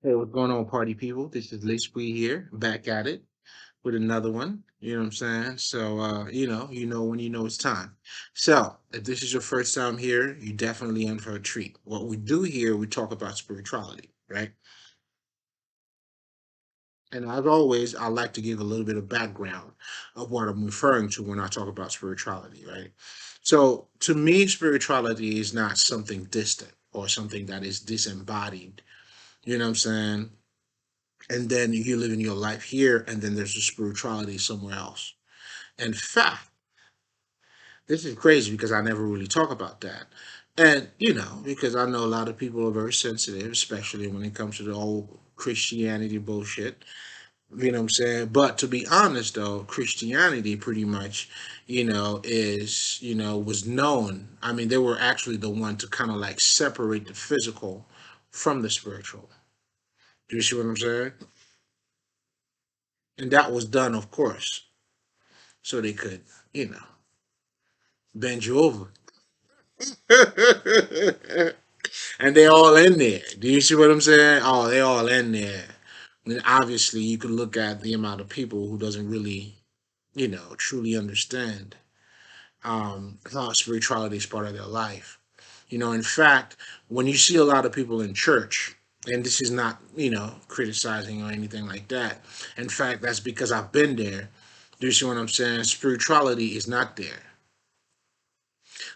Hey, what's going on, party people? This is Lee Spree here, back at it with another one. You know what I'm saying? So, when you know it's time. So, if this is your first time here, you definitely in for a treat. What we do here, we talk about spirituality, right? And as always, I like to give a little bit of background of what I'm referring to when I talk about spirituality, right? So, to me, spirituality is not something distant or something that is disembodied. You know what I'm saying? And then you live in your life here, and then there's a spirituality somewhere else. In fact, this is crazy because I never really talk about that. And, because I know a lot of people are very sensitive, especially when it comes to the whole Christianity bullshit. You know what I'm saying? But to be honest, though, Christianity pretty much, was known. I mean, they were actually the one to kind of like separate the physical from the spiritual. Do you see what I'm saying? And that was done, of course, so they could, you know, bend you over. And they all in there. Do you see what I'm saying? Oh, they all in there. And obviously, you can look at the amount of people who doesn't really, truly understand how spirituality is part of their life. In fact, when you see a lot of people in church, and this is not, criticizing or anything like that. In fact, that's because I've been there. Do you see what I'm saying? Spirituality is not there.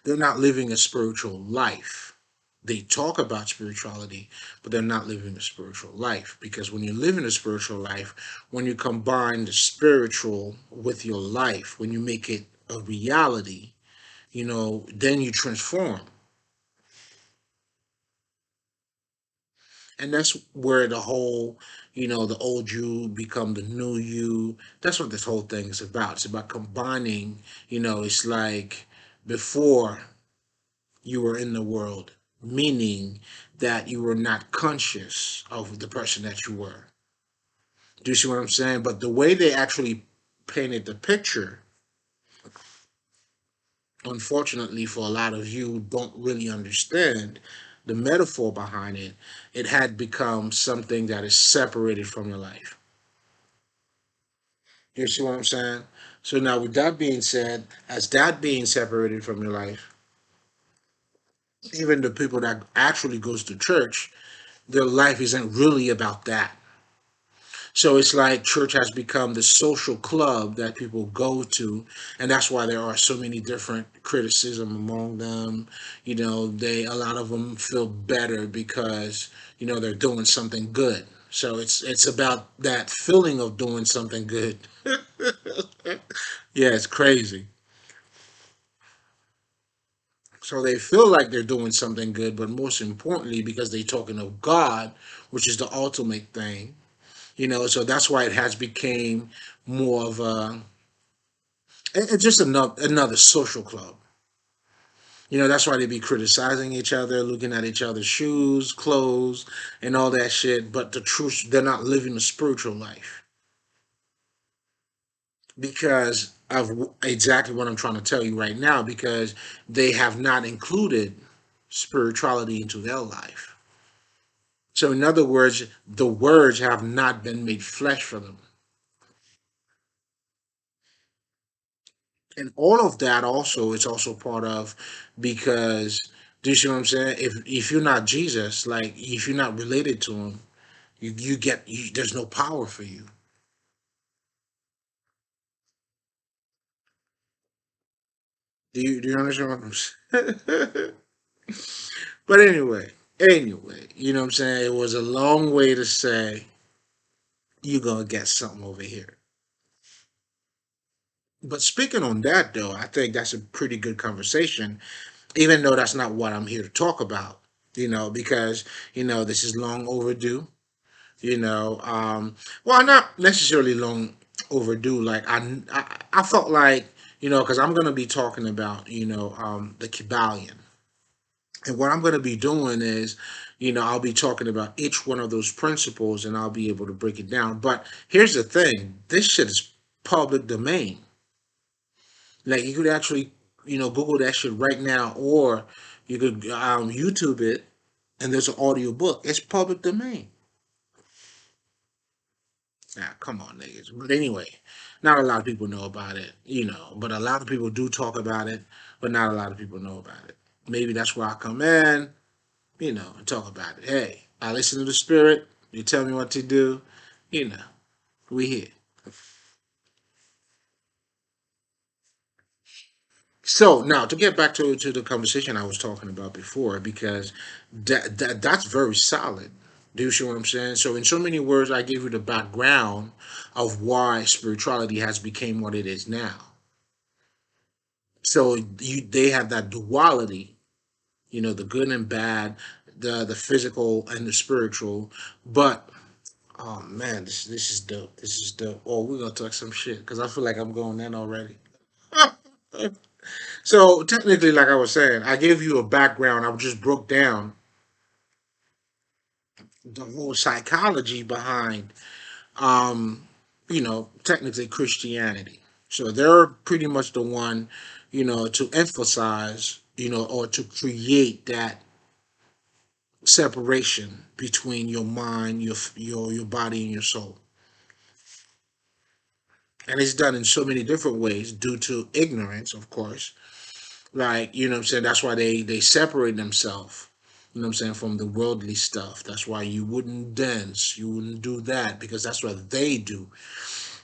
They're not living a spiritual life. They talk about spirituality, but they're not living a spiritual life. Because when you live in a spiritual life, when you combine the spiritual with your life, when you make it a reality, then you transform. And that's where the whole, the old you become the new you. That's what this whole thing is about. It's about combining, it's like before you were in the world, meaning that you were not conscious of the person that you were. Do you see what I'm saying? But the way they actually painted the picture, unfortunately for a lot of you who don't really understand the metaphor behind it, it had become something that is separated from your life. You see what I'm saying? So now with that being said, as that being separated from your life, even the people that actually goes to church, their life isn't really about that. So it's like church has become the social club that people go to, and that's why there are so many different criticism among them. They a lot of them feel better because they're doing something good. So it's about that feeling of doing something good. Yeah, it's crazy. So they feel like they're doing something good, but most importantly, because they're talking of God, which is the ultimate thing. So that's why it has become more of a it's just another social club. That's why they be criticizing each other, looking at each other's shoes, clothes, and all that shit. But the truth, they're not living a spiritual life because of exactly what I'm trying to tell you right now. Because they have not included spirituality into their life. So, in other words, the words have not been made flesh for them. And all of that also is also part of because do you see what I'm saying? If you're not Jesus, like if you're not related to him, there's no power for you. Do you understand what I'm saying? But anyway, you know what I'm saying? It was a long way to say you're gonna get something over here. But speaking on that though, I think that's a pretty good conversation, even though that's not what I'm here to talk about. Because this is long overdue. Well, not necessarily long overdue. Like I felt like because I'm gonna be talking about the Kybalion, and what I'm gonna be doing is I'll be talking about each one of those principles, and I'll be able to break it down. But here's the thing: this shit is public domain. Like you could actually Google that shit right now, or you could YouTube it, and there's an audio book. It's public domain. Ah, come on, niggas. But anyway, not a lot of people know about it, but a lot of people do talk about it, but not a lot of people know about it. Maybe that's where I come in, and talk about it. Hey, I listen to the spirit. You tell me what to do. You know, we here. So now to get back to the conversation I was talking about before, because that's very solid. Do you see what I'm saying? So in so many words, I gave you the background of why spirituality has become what it is now. So they have that duality, the good and bad, the physical and the spiritual. But oh man, this is dope. This is dope. Oh, we're gonna talk some shit because I feel like I'm going in already. So technically, like I was saying, I gave you a background. I just broke down the whole psychology behind, technically Christianity. So they're pretty much the one, to emphasize, or to create that separation between your mind, your body, and your soul. And it's done in so many different ways due to ignorance, of course. Like, what I'm saying? That's why they separate themselves, what I'm saying, from the worldly stuff. That's why you wouldn't dance, you wouldn't do that, because that's what they do.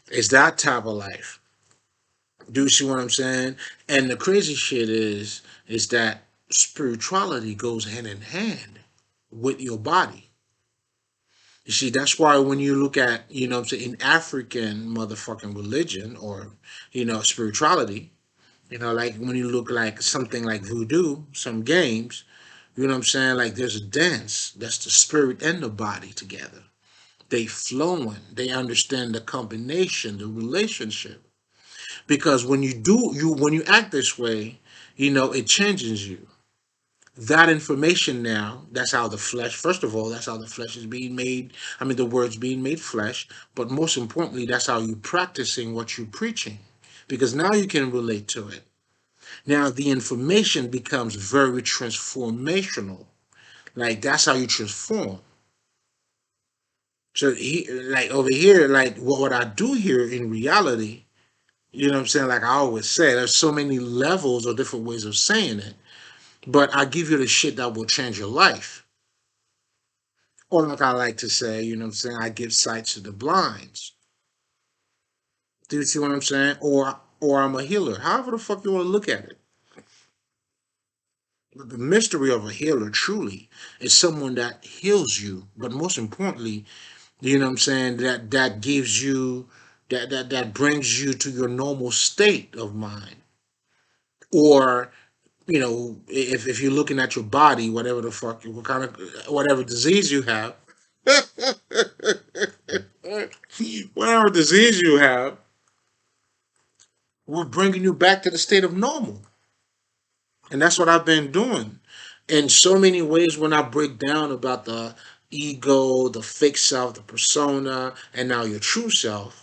It's that type of life. Do you see what I'm saying? And the crazy shit is that spirituality goes hand in hand with your body. You see, that's why when you look at, what I'm saying, in African motherfucking religion or, spirituality, like when you look like something like voodoo, some games, you know what I'm saying? Like there's a dance. That's the spirit and the body together. They flowing. They understand the combination, the relationship. Because when you act this way, it changes you. That information now, that's how the flesh, first of all, that's how the flesh is being made. I mean, the word's being made flesh. But most importantly, that's how you practicing what you're preaching. Because now you can relate to it. Now the information becomes very transformational. Like that's how you transform. So like over here, like what I do here in reality, what I'm saying? Like I always say, there's so many levels or different ways of saying it. But I give you the shit that will change your life. Or like I like to say, what I'm saying? I give sight to the blinds. Do you see what I'm saying? Or I'm a healer. However the fuck you want to look at it. The mystery of a healer truly is someone that heals you, but most importantly, what I'm saying, that gives you that brings you to your normal state of mind. Or, if you're looking at your body, whatever the fuck, what kind of whatever disease you have, whatever disease you have, we're bringing you back to the state of normal. And that's what I've been doing in so many ways when I break down about the ego, the fake self, the persona, and now your true self.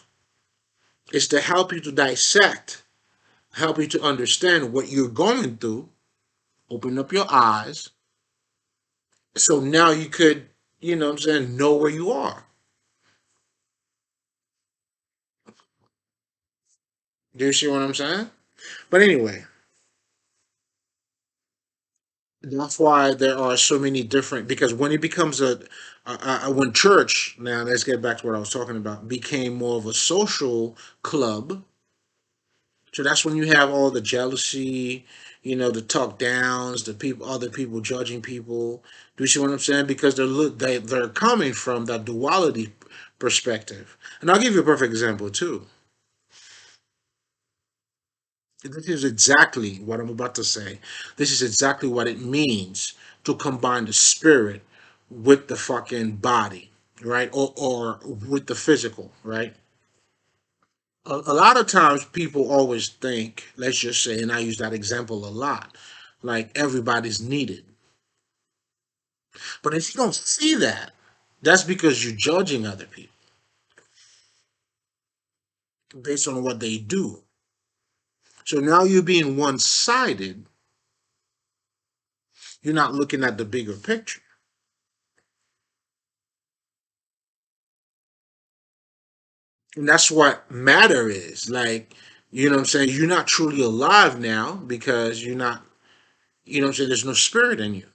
Is to help you to dissect, help you to understand what you're going through, open up your eyes, so now you could, what I'm saying, know where you are. Do you see what I'm saying? But anyway, that's why there are so many different, because when it becomes when church, now let's get back to what I was talking about, became more of a social club. So that's when you have all the jealousy, the talk downs, the people, other people judging people. Do you see what I'm saying? Because they're coming from that duality perspective. And I'll give you a perfect example too. This is exactly what I'm about to say. This is exactly what it means to combine the spirit with the fucking body, right? Or with the physical, right? A lot of times people always think, let's just say, and I use that example a lot, like everybody's needed. But if you don't see that, that's because you're judging other people based on what they do. So now you're being one sided, you're not looking at the bigger picture. And that's what matter is. Like, you know what I'm saying? You're not truly alive now because you're not, you know what I'm saying? There's no spirit in you.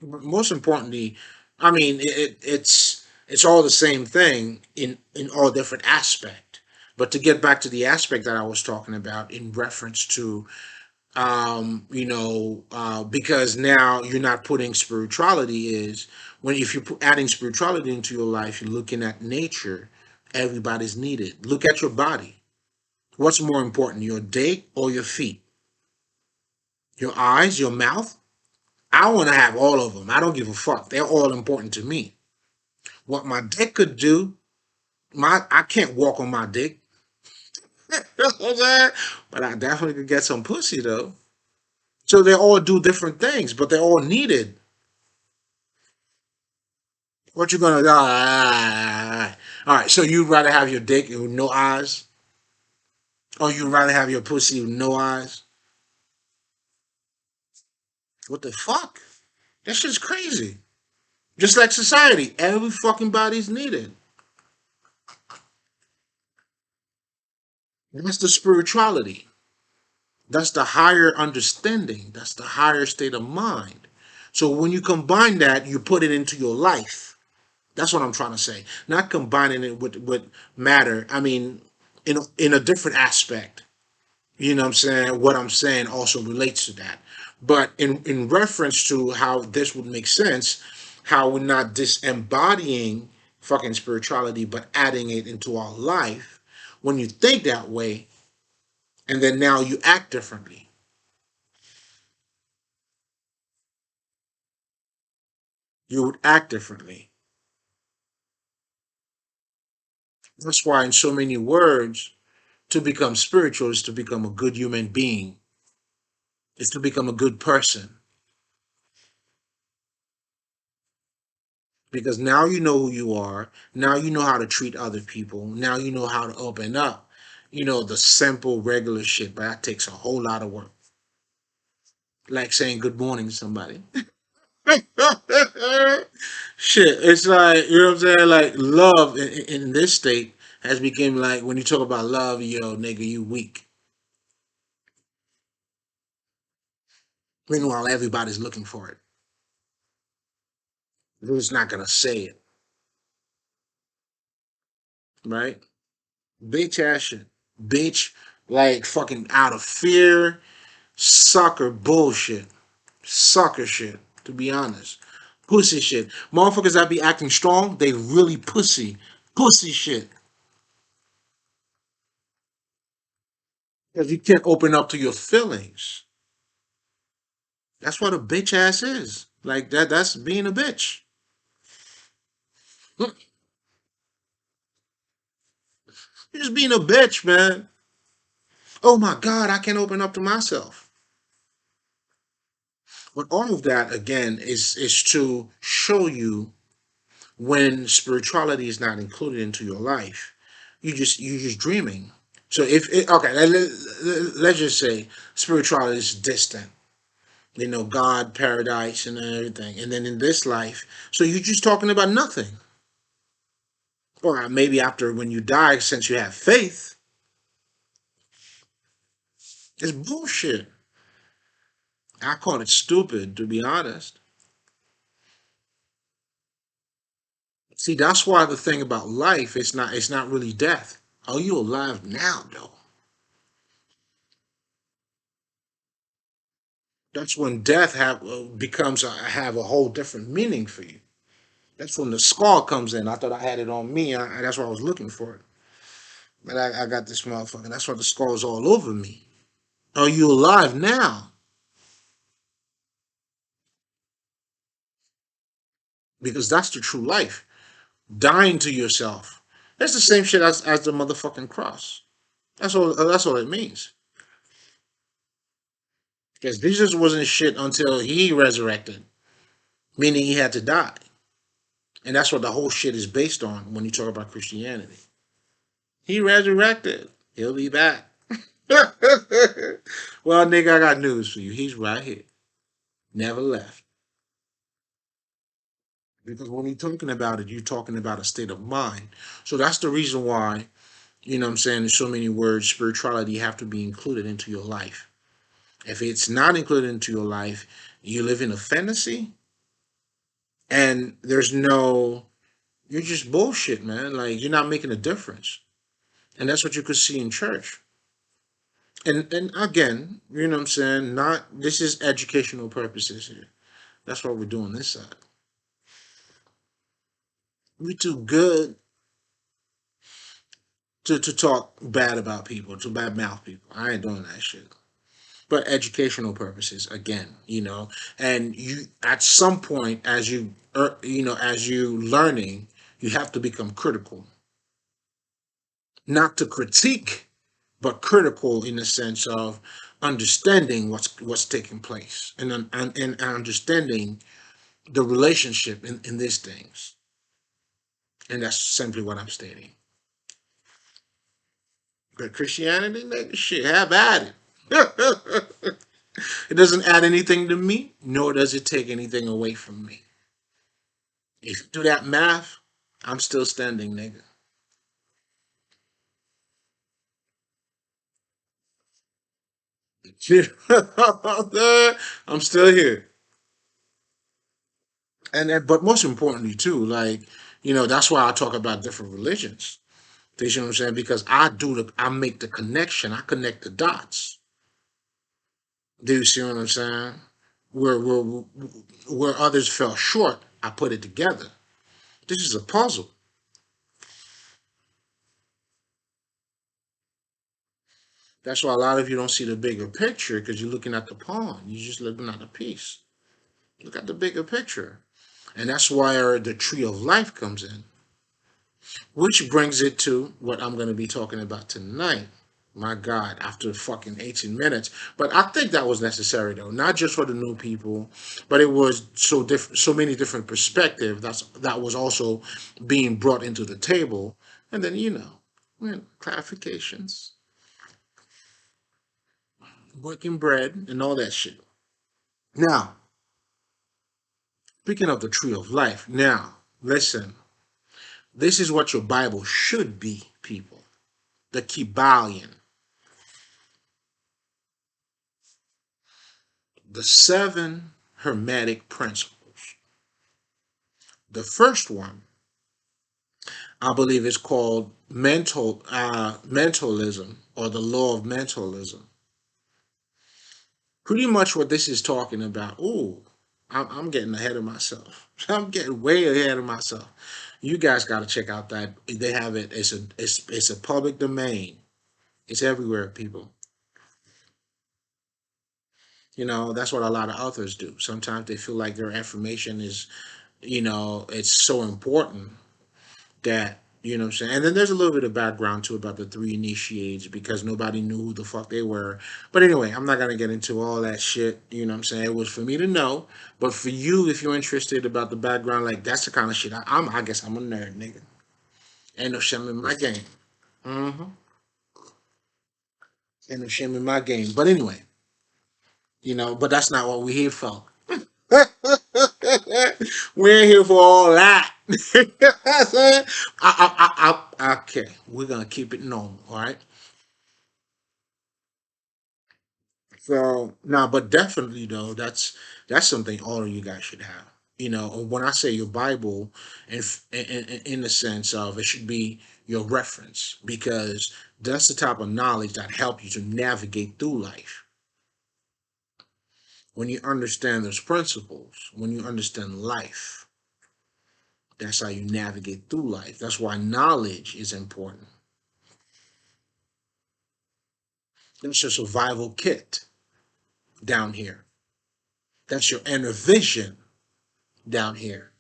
Most importantly, I mean, it's all the same thing in all different aspect. But to get back to the aspect that I was talking about in reference to, because now you're not putting spirituality is when if you're adding spirituality into your life, you're looking at nature. Everybody's needed. Look at your body. What's more important, your dick or your feet? Your eyes, your mouth? I want to have all of them. I don't give a fuck. They're all important to me. What my dick could do, I can't walk on my dick. You know what I'm saying? But I definitely could get some pussy though. So they all do different things, but they're all needed. What you gonna do? All right. So you'd rather have your dick with no eyes, or you'd rather have your pussy with no eyes? What the fuck? That shit's crazy. Just like society, every fucking body's needed. That's the spirituality. That's the higher understanding. That's the higher state of mind. So when you combine that, you put it into your life. That's what I'm trying to say. Not combining it with matter. I mean, in a different aspect. You know what I'm saying? What I'm saying also relates to that. But in reference to how this would make sense, how we're not disembodying fucking spirituality, but adding it into our life. When you think that way, and then now you act differently, you would act differently. That's why, in so many words, to become spiritual is to become a good human being, is to become a good person. Because now you know who you are. Now you know how to treat other people. Now you know how to open up. You know, the simple, regular shit, but that takes a whole lot of work. Like saying good morning to somebody. Shit, it's like, you know what I'm saying? Like, love in this state has become like, when you talk about love, yo, nigga, you weak. Meanwhile, everybody's looking for it. Who's not gonna say it, right? Bitch ass shit. Bitch, like fucking out of fear, sucker bullshit. Sucker shit, to be honest. Pussy shit. Motherfuckers that be acting strong, they really pussy. Pussy shit. Because you can't open up to your feelings. That's what a bitch ass is. Like that's being a bitch. You're just being a bitch, man. Oh my god, I can't open up to myself. But all of that again is to show you when spirituality is not included into your life. You're just dreaming. So if it, okay, let's just say spirituality is distant, you know, God, paradise, and everything, and then in this life, so you're just talking about nothing. Or maybe after when you die, since you have faith, it's bullshit. I call it stupid, to be honest. See, that's why the thing about life is not really death. Are you alive now, though? That's when death becomes have a whole different meaning for you. That's when the scar comes in. I thought I had it on me. That's why I was looking for it. But I got this motherfucker. That's why the scar is all over me. Are you alive now? Because that's the true life. Dying to yourself. That's the same shit as the motherfucking cross. That's all it means. Because Jesus wasn't shit until he resurrected, meaning he had to die. And that's what the whole shit is based on when you talk about Christianity. He resurrected. He'll be back. Well, nigga, I got news for you. He's right here. Never left. Because when you're talking about it, you're talking about a state of mind. So that's the reason why, what I'm saying, there's so many words, spirituality have to be included into your life. If it's not included into your life, you live in a fantasy and there's no, you're just bullshit, man. Like you're not making a difference. And that's what you could see in church. And again, what I'm saying, not this is educational purposes here. That's what we're doing this side. We too good to talk bad about people, to bad mouth people. I ain't doing that shit. But educational purposes, again, and you at some point as as you learning, you have to become critical, not to critique, but critical in the sense of understanding what's taking place and understanding the relationship in these things. And that's simply what I'm stating. But Christianity, nigga, shit, have at it. It doesn't add anything to me, nor does it take anything away from me. If you do that math, I'm still standing, nigga. I'm still here. But most importantly too, like, that's why I talk about different religions. You know what I'm saying? Because I make the connection, I connect the dots. Do you see what I'm saying? Where others fell short, I put it together. This is a puzzle. That's why a lot of you don't see the bigger picture because you're looking at the pawn. You're just looking at a piece. Look at the bigger picture. And that's why the tree of life comes in. Which brings it to what I'm going to be talking about tonight. My God, after fucking 18 minutes. But I think that was necessary though, not just for the new people, but it was so many different perspectives that was also being brought into the table. And then, clarifications, working bread, and all that shit. Now, speaking of the tree of life, now, listen, this is what your Bible should be, people. The Kybalion. The seven Hermetic principles. The first one, I believe, is called mentalism or the law of mentalism. Pretty much what this is talking about. Ooh, I'm getting ahead of myself. I'm getting way ahead of myself. You guys got to check out that they have it. It's a public domain. It's everywhere, people. That's what a lot of authors do. Sometimes they feel like their information is, it's so important that, what I'm saying. And then there's a little bit of background too about the three initiates because nobody knew who the fuck they were. But anyway, I'm not gonna get into all that shit. What I'm saying. It was for me to know, but for you, if you're interested about the background, like that's the kind of shit I guess I'm a nerd, nigga. Ain't no shame in my game. Mm-hmm. Ain't no shame in my game. But anyway, but that's not what we're here for. We ain't here for all that. Okay, we're gonna keep it normal, all right? So now, but definitely though, that's something all of you guys should have. When I say your Bible, in the sense of it should be your reference because that's the type of knowledge that help you to navigate through life. When you understand those principles, when you understand life, that's how you navigate through life. That's why knowledge is important. That's your survival kit down here. That's your inner vision down here.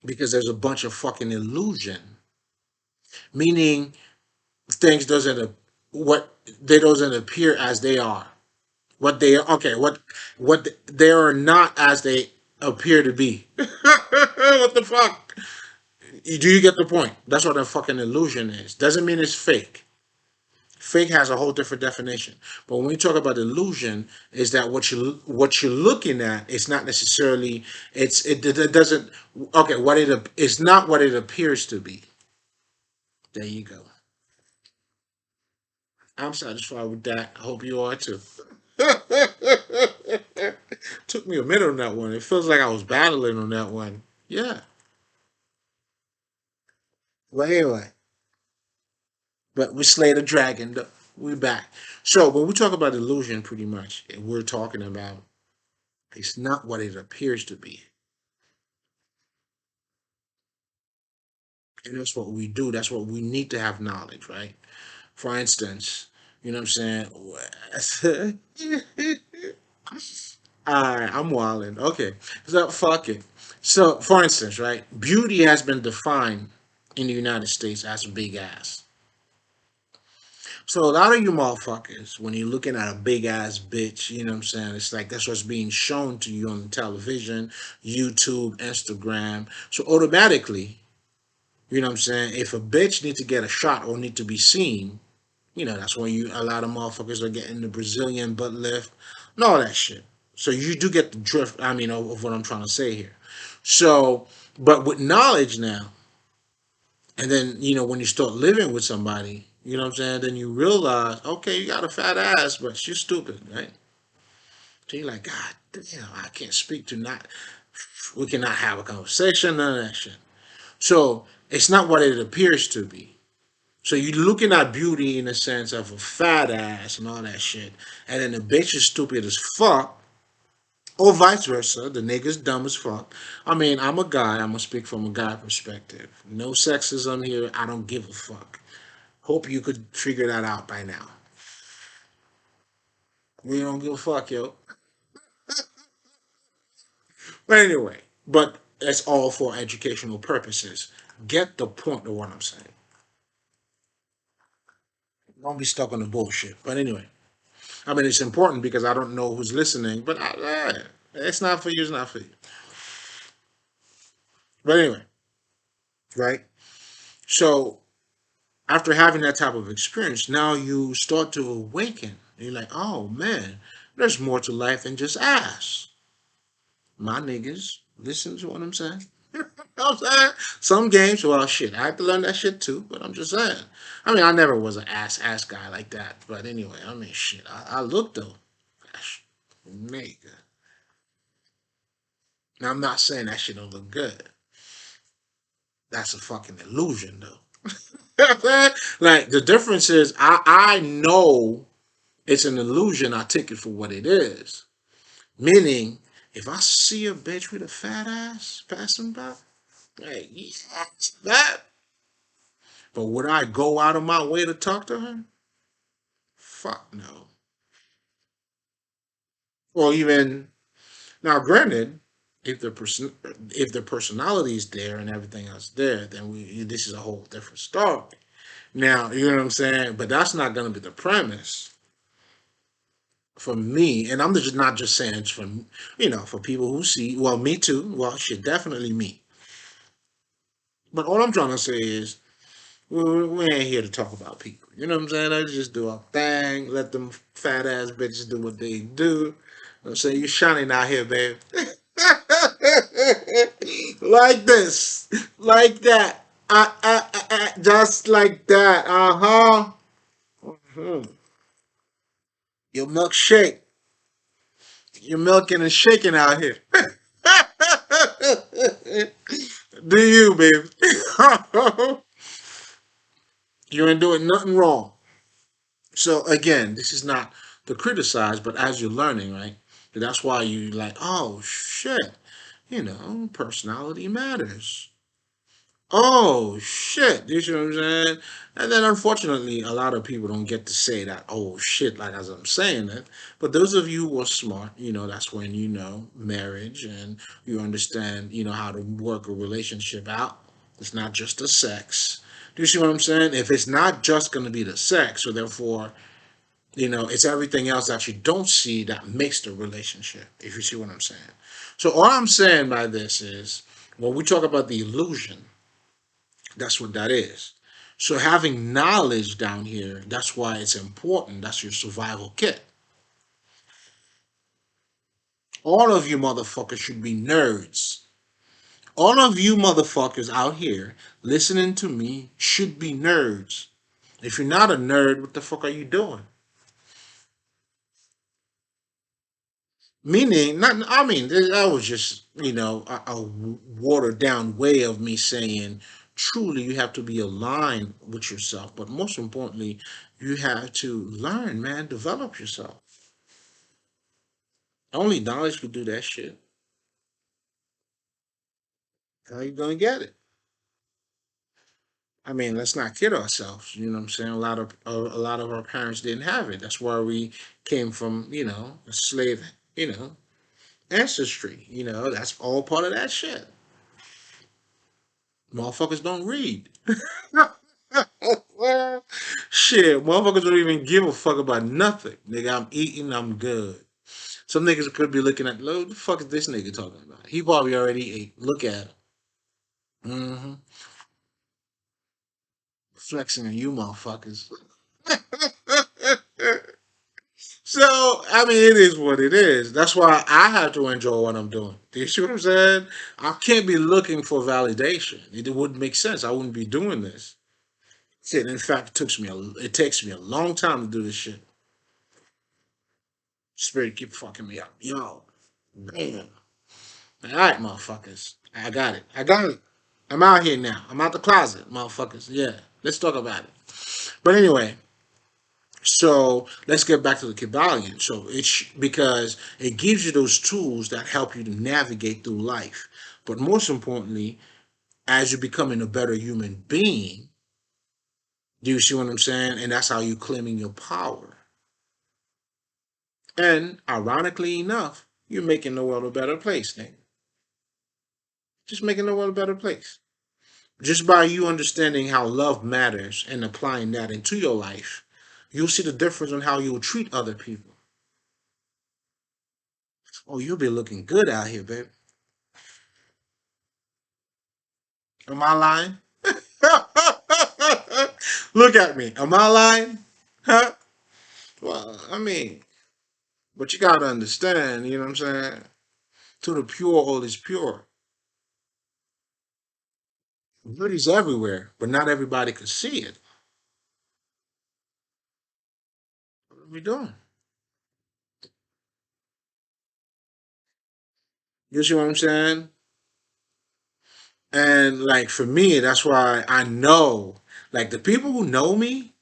Because there's a bunch of fucking illusion. Meaning things what they doesn't appear as they are. What they okay, what they are not as they appear to be. What the fuck? Do you get the point? That's what a fucking illusion is. Doesn't mean it's fake. Fake has a whole different definition. But when we talk about illusion, is that what you're looking at is not necessarily it doesn't okay what it's not what it appears to be. There you go. I'm satisfied with that. I hope you are too. Took me a minute on that one. It feels like I was battling on that one. Yeah. Well, anyway, but we slayed a dragon. We back. So when we talk about illusion, pretty much, we're talking about it's not what it appears to be. And that's what we do. That's what we need to have knowledge, right? For instance, you know what I'm saying? Alright, I'm wilding. Okay. So fuck it. So for instance, right, beauty has been defined in the United States as a big ass. So a lot of you motherfuckers, when you're looking at a big ass bitch, you know what I'm saying? It's like that's what's being shown to you on the television, YouTube, Instagram. So automatically, you know what I'm saying? If a bitch needs to get a shot or need to be seen, that's when a lot of motherfuckers are getting the Brazilian butt lift and all that shit. So you do get the drift, I mean, of what I'm trying to say here. So, but with knowledge now, and then, when you start living with somebody, you know what I'm saying? Then you realize, okay, you got a fat ass, but she's stupid, right? So you're like, God damn, I can't speak to not, we cannot have a conversation, none of that shit. So it's not what it appears to be. So you're looking at beauty in the sense of a fat ass and all that shit, and then the bitch is stupid as fuck, or vice versa. The nigga's dumb as fuck. I mean, I'm a guy. I'm gonna speak from a guy perspective. No sexism here. I don't give a fuck. Hope you could figure that out by now. We don't give a fuck, yo. But anyway, but it's all for educational purposes. Get the point of what I'm saying. Don't be stuck on the bullshit. But anyway, I mean, it's important because I don't know who's listening, but it's not for you, it's not for you. But anyway, right? So after having that type of experience, now you start to awaken. You're like, oh man, there's more to life than just ass. My niggas, listen to what I'm saying. You know what I'm saying? Some games, well, shit, I had to learn that shit too, but I'm just saying. I mean, I never was an ass guy like that. But anyway, I mean, shit, I look though. Gosh, nigga. Now, I'm not saying that shit don't look good. That's a fucking illusion though. Like, the difference is, I know it's an illusion. I take it for what it is. Meaning, if I see a bitch with a fat ass passing by, hey, yes, that. But would I go out of my way to talk to her? Fuck no. Or even now, granted, if the personality is there and everything else there, then this is a whole different story. Now, you know what I'm saying? But that's not going to be the premise for me. And I'm just not just saying it's for for people who see. Well, me too. Well, shit, definitely me. But all I'm trying to say is we ain't here to talk about people. You know what I'm saying? Let's just do our thing. Let them fat ass bitches do what they do. I'm saying you shining out here, babe. Like this, like that. Just like that. Uh huh. Hmm. Your milkshake. You're milking and shaking out here. Do you, baby? You ain't doing nothing wrong. So again, this is not to criticize, but as you're learning, right? That's why you like, oh shit, personality matters. Oh shit, you see what I'm saying? And then unfortunately, a lot of people don't get to say that. Oh shit, like as I'm saying it. But those of you who are smart, that's when you know marriage and you understand, how to work a relationship out. It's not just the sex. Do you see what I'm saying? If it's not just going to be the sex, so therefore, it's everything else that you don't see that makes the relationship. If you see what I'm saying. So all I'm saying by this is when we talk about the illusion, that's what that is. So having knowledge down here, that's why it's important. That's your survival kit. All of you motherfuckers should be nerds. All of you motherfuckers out here listening to me should be nerds. If you're not a nerd, what the fuck are you doing? Meaning, not. I mean, that was just a watered down way of me saying. Truly, you have to be aligned with yourself, but most importantly, you have to learn, man, develop yourself. Only knowledge could do that shit. How you gonna get it? I mean, let's not kid ourselves. You know what I'm saying? A lot of our parents didn't have it. That's why we came from a slave ancestry. That's all part of that shit. Motherfuckers don't read. Shit, motherfuckers don't even give a fuck about nothing. Nigga, I'm eating, I'm good. Some niggas could be looking at, what the fuck is this nigga talking about? He probably already ate. Look at him. Mm-hmm. Flexing on you motherfuckers. So, I mean, it is what it is. That's why I have to enjoy what I'm doing. Do you see what I'm saying? I can't be looking for validation. It wouldn't make sense. I wouldn't be doing this. Shit, in fact, it takes me a long time to do this shit. Spirit keep fucking me up. Yo, man. All right, motherfuckers. I got it. I got it. I'm out here now. I'm out the closet, motherfuckers. Yeah, let's talk about it. But anyway, so let's get back to the Kybalion. So it's because it gives you those tools that help you to navigate through life. But most importantly, as you're becoming a better human being, do you see what I'm saying? And that's how you're claiming your power. And ironically enough, you're making the world a better place, nigga. Just making the world a better place. Just by you understanding how love matters and applying that into your life, you'll see the difference on how you'll treat other people. Oh, you'll be looking good out here, baby. Am I lying? Look at me. Am I lying? Huh? Well, I mean, but you gotta understand, you know what I'm saying? To the pure, all is pure. Beauty's everywhere, but not everybody can see it. What are we doing? You see what I'm saying? And like for me, that's why I know, like the people who know me,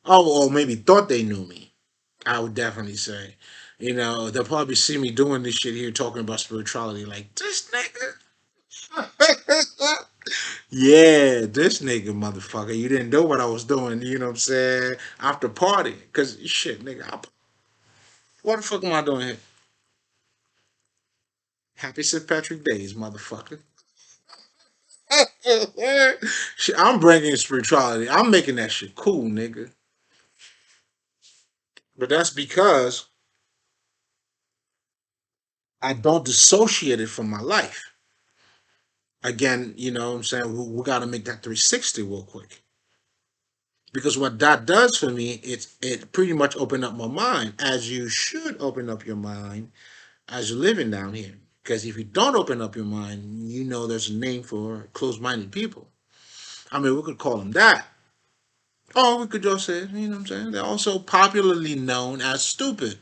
or maybe thought they knew me, I would definitely say, they'll probably see me doing this shit here, talking about spirituality, like this nigga. Yeah, this nigga motherfucker. You didn't know what I was doing, you know what I'm saying? After party. Cause shit, nigga, what the fuck am I doing here? Happy St. Patrick Days, motherfucker. Shit, I'm bringing spirituality. I'm making that shit cool, nigga. But that's because I don't dissociate it from my life. Again, you know what I'm saying? We got to make that 360 real quick. Because what that does for me, it pretty much opened up my mind, as you should open up your mind as you're living down here. Because if you don't open up your mind, there's a name for closed-minded people. I mean, we could call them that. Or we could just say, you know what I'm saying? They're also popularly known as stupid.